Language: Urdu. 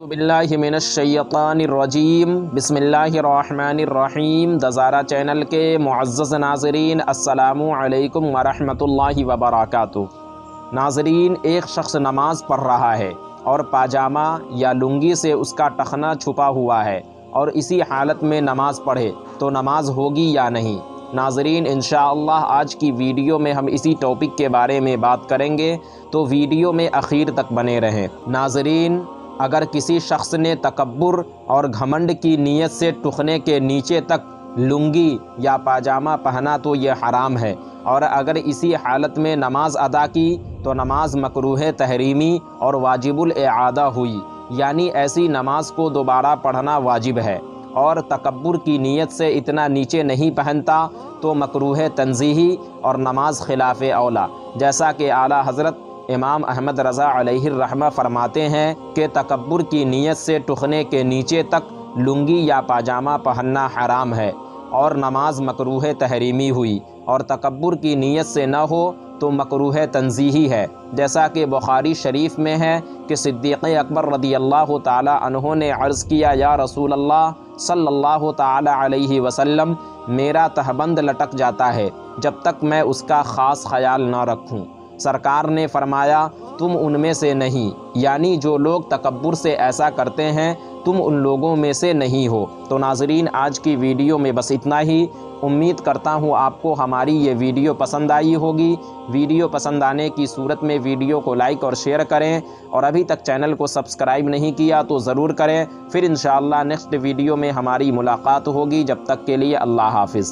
باللہ من الشیطان الرجیم بسم اللہ الرحمن الرحیم دزارہ چینل کے معزز ناظرین السلام علیکم ورحمۃ اللہ وبرکاتہ۔ ناظرین، ایک شخص نماز پڑھ رہا ہے اور پاجامہ یا لنگی سے اس کا ٹخنا چھپا ہوا ہے اور اسی حالت میں نماز پڑھے تو نماز ہوگی یا نہیں؟ ناظرین، انشاءاللہ آج کی ویڈیو میں ہم اسی ٹاپک کے بارے میں بات کریں گے، تو ویڈیو میں اخیر تک بنے رہیں۔ ناظرین، اگر کسی شخص نے تکبر اور گھمنڈ کی نیت سے ٹخنے کے نیچے تک لنگی یا پاجامہ پہنا تو یہ حرام ہے، اور اگر اسی حالت میں نماز ادا کی تو نماز مکروہ تحریمی اور واجب الاعادہ ہوئی، یعنی ایسی نماز کو دوبارہ پڑھنا واجب ہے، اور تکبر کی نیت سے اتنا نیچے نہیں پہنتا تو مکروہ تنزیہی اور نماز خلاف اولا، جیسا کہ اعلیٰ حضرت امام احمد رضا علیہ الرحمہ فرماتے ہیں کہ تکبر کی نیت سے ٹخنے کے نیچے تک لنگی یا پاجامہ پہننا حرام ہے اور نماز مکروہ تحریمی ہوئی، اور تکبر کی نیت سے نہ ہو تو مکروہ تنزیہی ہے، جیسا کہ بخاری شریف میں ہے کہ صدیق اکبر رضی اللہ تعالی عنہ نے عرض کیا، یا رسول اللہ صلی اللہ تعالی علیہ وسلم، میرا تہبند لٹک جاتا ہے جب تک میں اس کا خاص خیال نہ رکھوں۔ سرکار نے فرمایا، تم ان میں سے نہیں، یعنی جو لوگ تکبر سے ایسا کرتے ہیں تم ان لوگوں میں سے نہیں ہو۔ تو ناظرین، آج کی ویڈیو میں بس اتنا ہی۔ امید کرتا ہوں آپ کو ہماری یہ ویڈیو پسند آئی ہوگی۔ ویڈیو پسند آنے کی صورت میں ویڈیو کو لائک اور شیئر کریں، اور ابھی تک چینل کو سبسکرائب نہیں کیا تو ضرور کریں۔ پھر انشاءاللہ نیکسٹ ویڈیو میں ہماری ملاقات ہوگی، جب تک کے لیے اللہ حافظ۔